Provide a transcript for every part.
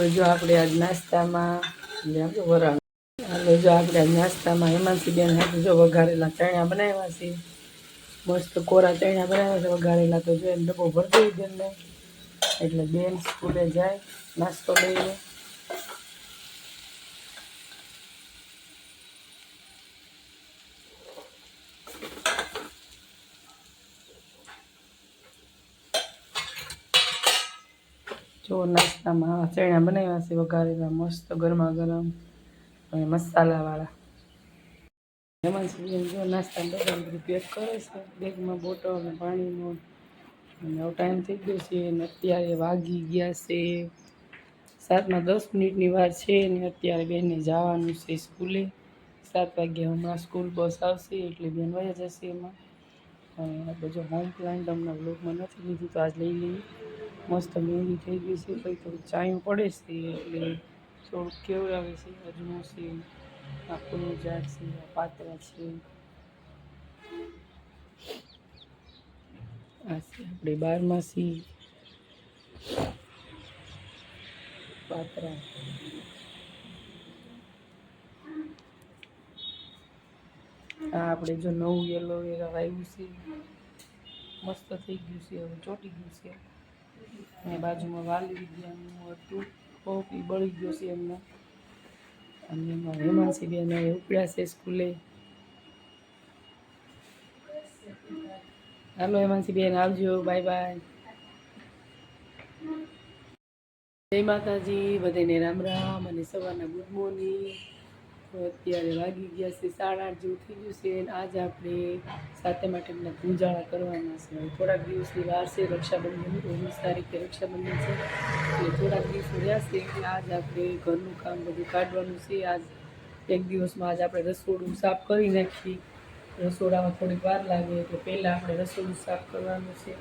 હાલો જો આપણે આજ નાસ્તામાં વરાળ હાલો જો આપણે આજ નાસ્તામાં હેમાંસીબેન હાથે જો વઘારેલા ચણા બનાવ્યા છે, મસ્ત કોરા ચણા બનાવ્યા છે વઘારેલા. તો જો એમ ડબ્બો ભરી દઈ બેનને, એટલે બેન સ્કૂલે જાય નાસ્તો લઈને. જો નાસ્તામાં ચણા બનાવ્યા છે વઘારેલા મસ્ત ગરમા ગરમ અને મસાલાવાળા. હેમાંસીબેન જો નાસ્તાનું બધા બધું પેક કરે છે બેગમાં, બોટલ અને પાણીનો. અને હવે ટાઈમ થઈ ગયો છે અને અત્યારે વાગી ગયા છે 7:10 વાર છે ને અત્યારે બેનને જવાનું છે સ્કૂલે. 7 વાગ્યા હમણાં સ્કૂલ બસ આવશે એટલે બેન વયા જશે એમાં. અને આપણે જો હોમ પ્લાન્ટ હમણાં બ્લોગમાં નથી લીધું તો આજ લઈ લઈએ. મસ્ત મહેંદી થઈ ગઈ છે, કંઈ થોડુંક ચાયું પડે છે એટલે થોડુંક કેવડાવે છે. અજમો છે, આ ફૂલનું ઝાડ છે, આ પાતરા છે, આ છે આપણે 12માસી પાતરા. આ આપણે જો નવું એલોવેરા વાવ્યું છે, મસ્ત થઈ ગયું છે, હવે ચોટી ગયું છે. અને બાજુમાં વાલી વિદ્યાનું હતું એ બળી ગયો છે એમના. અને એમાં હેમાંસીબેન હવે ઉપડ્યા છે સ્કૂલે. હાલો હેમાંસીબેન આવજો, બાય બાય. જય માતાજી, બધાને રામ રામ અને સવારના ગુડ મોર્નિંગ. તો અત્યારે વાગી ગયા છે 8:30 જેવું થઈ ગયું છે. આજે આપણે સાતમ આઠમના પૂજાળા કરવાના છે. થોડાક દિવસની વાર છે, રક્ષાબંધન 19 તારીખે રક્ષાબંધન છે એટલે થોડાક દિવસો રહ્યા છે. એટલે આજ આપણે ઘરનું કામ બધું કાઢવાનું છે. આજ એક દિવસમાં આજ આપણે રસોડું સાફ કરી નાખીએ. રસોડામાં થોડીક વાર લાગે એટલે પહેલાં આપણે રસોડું સાફ કરવાનું છે.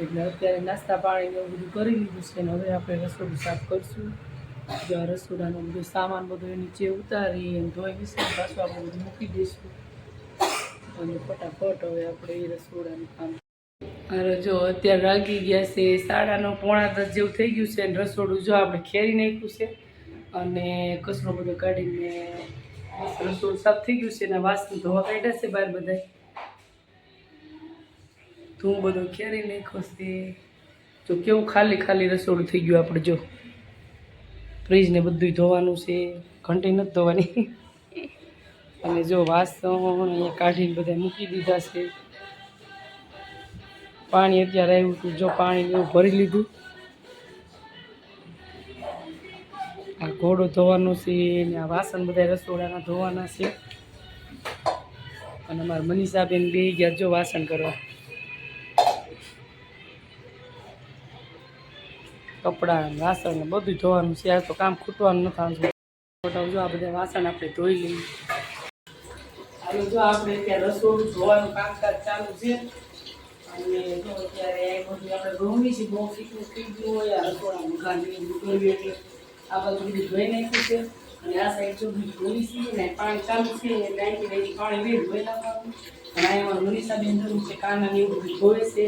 એટલે અત્યારે નાસ્તા પાણીને એવું બધું કરી લીધું છે ને હવે આપણે રસોડું સાફ કરીશું. જો આ રસોડાનો બધો સામાન બધો નીચે ઉતારી અને ધોઈ વિશે પાછું આપણે બધું મૂકી દઈશું. અને ફટાફટ હવે આપણે એ રસોડાનું કામ. અરે જો અત્યારે વાગી ગયા છે 9:30 પોણા 10 જેવું થઈ ગયું છે. અને રસોડું જો આપણે ખેરી નાખ્યું છે અને કચરો બધો કાઢીને રસોડું સાફ થઈ ગયું છે. અને વાસણ ધોવા કાઢ્યા છે બહાર બધા. ધૂળ બધો ખેરી નાખ્યો છે. જો કેવું ખાલી ખાલી રસોડું થઈ ગયું આપણે. જો ફ્રીજને બધું ધોવાનું છે, ઘંટી નથી ધોવાની. અને જો વાસણ અહીંયા કાઢીને બધા મૂકી દીધા છે. પાણી અત્યારે આવ્યું હતું, જો પાણી એવું ભરી લીધું. આ ઘોડો ધોવાનો છે ને આ વાસણ બધા રસોડાના ધોવાના છે. અને અમારા મનીષાબેન બે ગયા જો વાસણ કરવા. કપડાં વાસણ ને બધું ધોવાનું છે. આ તો કામ ખૂટવાનું નથી. જો આ બધા વાસણ આપણે ધોઈ લઈએ. હાલો જો આપણે ત્યાં રસોડું ધોવાનું કામકાજ ચાલુ છે. અને જો અત્યારે બધું આપણે ઘઉંની છે, બહુ ફીકું થઈ ગયું હોય આ રસોડાનું ગાંધી કરવી એટલે આ બધું બધું ધોઈ નાખ્યું છે. અને આ સાઈડ જો બધું ધોઈ છે ને પાણી ચાલુ છે એટલે અહીંથી પાણી વેર ધોઈ નાખવાનું. અને અહીંયા મનીષાબેન જરૂર છે કાના ને એવું બધું ધોવે છે.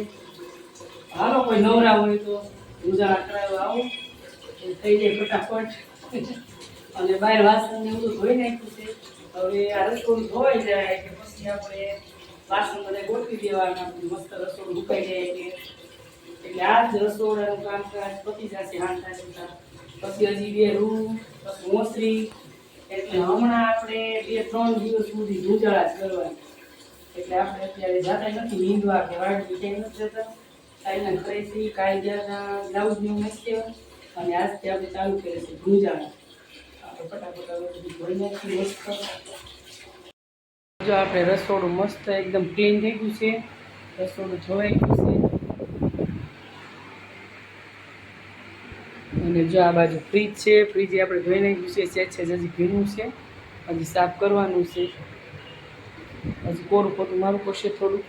હાલો કોઈ નવરા હોય તો ઉજાળા કરાવવા આવો થઈ જાય ફટાફટ. અને બહાર વાસણ ને બધું ધોઈ નાખ્યું છે. હવે આ રસોડું ધોવાઈ જાય એટલે પછી આપણે વાસણ બધા ગોઠવી દેવાના. મસ્ત રસોડું ઉકાઈ જાય એટલે આ જ રસોડાનું કામકાજ પતી જશે 8:30. પછી હજી 2 રૂમ, પછી મોસરી. એટલે હમણાં આપણે 2-3 દિવસ સુધી ઉજાળા જ કરવાની. એટલે આપણે અત્યારે જાતા નથી નીંદવા કે વાડી ક્યાંય નથી જતા. કાલના ઘરેથી કાલ ગયા બ્લાઉઝ ને મૂકી અને આજથી આપણે ચાલુ કરીએ છીએ ગુંજાળા. આપણે ફટાફટ હવે બધું ધોઈ નાખીએ મસ્ત. જો આપણે રસોડું મસ્ત એકદમ ક્લીન થઈ ગયું છે. રસોડું ધોવાઈ ગયું છે. અને જો આ બાજુ ફ્રીજ છે. ફ્રીજ આપણે ધોઈ નાખ્યું છે. હજી ભીનું છે, હજી સાફ કરવાનું છે. હજી કોરું પોતું મારું પડશે થોડું.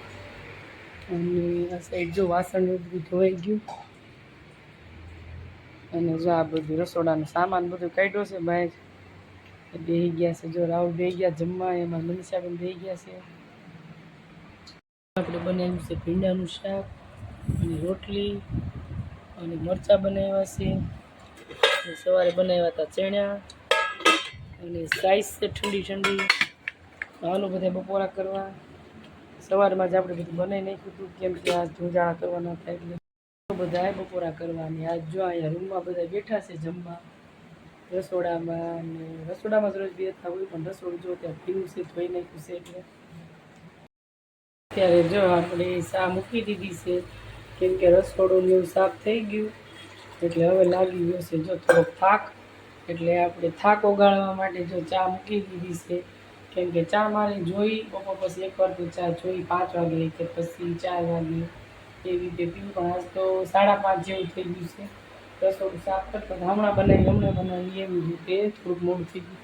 અને આ સાઈડ જો વાસણ બધું ધોવાઈ ગયું. અને જો આ બધું રસોડાનું સામાન બધું કાઢ્યો છે બહાર. બેસી ગયા છે જો રાહુલ બેસી ગયા જમવા. એમાં મનીષાબેન બેસી ગયા છે. આપણે બનાવ્યું છે ભીંડાનું શાક અને રોટલી અને મરચાં બનાવ્યા છે. સવારે બનાવ્યા હતા ચણા અને સાઈઝ છે ઠંડી ઠંડી. હાલો બધા બપોરા કરવા. સવારમાં જ આપણે બધું બનાવી નાખ્યું હતું કેમ કે આજ ધુંજાણા કરવાના હતા એટલે બધા બપોરા કરવાની. આજ જો અહીંયા રૂમમાં બધા બેઠા છે જમવા રસોડામાં. અને રસોડામાં જ રોજ બેઠા હોય પણ રસોડું જો ત્યાં પીવું છે ધોઈ નાખ્યું છે એટલે અત્યારે જો આપણે ચા મૂકી દીધી છે કેમ કે રસોડું એવું સાફ થઈ ગયું એટલે હવે લાગી ગયો છે જો થોડોક થાક. એટલે આપણે થાક ઓગાળવા માટે જો ચા મૂકી દીધી છે કેમ કે ચા મારે જોઈ બપોર પછી એકવાર તો ચા જોઈ 5 વાગે કે પછી 4 વાગે એવી રીતે પીવું. પણ આજ તો 5:30 જેવું થઈ ગયું છે. રસોડું સાફ કરતા હમણાં બનાવી એવી રીતે થોડુંક મોડું થઈ ગયું.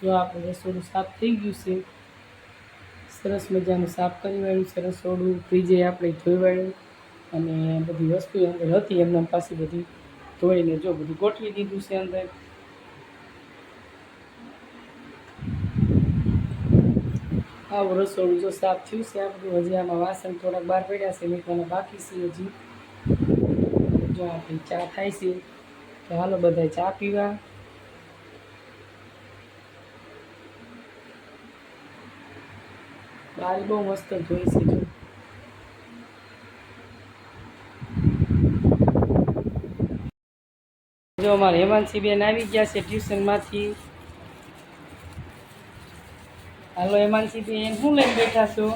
જો આપણે રસોડું સાફ થઈ ગયું છે સરસ મજાનું સાફ કરી વાળ્યું છે રસોડું. ફ્રીજે આપણે ધોઈ વાળ્યું અને બધી વસ્તુ અંદર હતી એમને પાછી બધી ધોઈને જો બધું ગોઠવી દીધું છે અંદર. આવું રસોડું જો સાફ થયું છે આપણું. હજી આમાં વાસણ થોડાક બહાર પડ્યા છે નીકળવાના બાકી છે હજી. જો આપણી ચા થાય છે તો હાલો બધા ચા પીવા. બારી બહુ મસ્ત ધોઈ છે જો અમારે હેમાંશી બેન આવી ગયા છે ટ્યુશનમાંથી. હાલો હેમાંશી બેન શું લઈને બેઠા છો?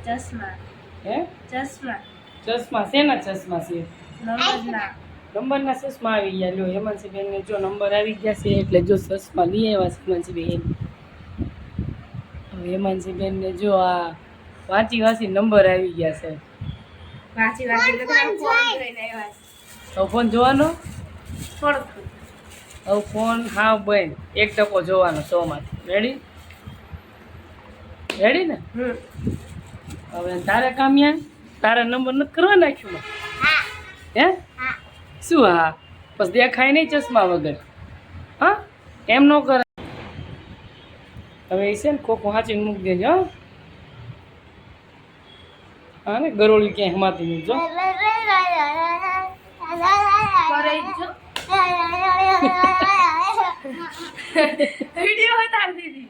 ચશ્મા. હે ચશ્મા. ચશ્મા શેના ચશ્મા છે? નંબરના. નંબરના ચશ્મા આવી ગયા. લો હેમાંશી બેનને જો નંબર આવી ગયા છે એટલે જો ચશ્મા લઈ આવ્યા છે હેમાંશી બેન. હેમાંશી બેનને જો આ વાંચી નંબર આવી ગયા છે. વાંચી વાંચી ફોન જોઈને આવ્યા. હવે ફોન જોવાનો? થોડુંક. હવે ફોન હા બેન 1% જોવાનો 100 માંથી. રેડી રેડી ને? હવે તારે કામ્યા તારા નંબર નથી કરવા નાખ્યું? હે શું? હા બસ દેખાય નહીં ચશ્મા વગર. હા એમ ન કરે. હવે એ છે ને ખોખું સાચીને મૂકી દેજો. હા ને ગરોળી ક્યાંય હમાતી નહીં જો. વિડીયો બતાવી દીધી.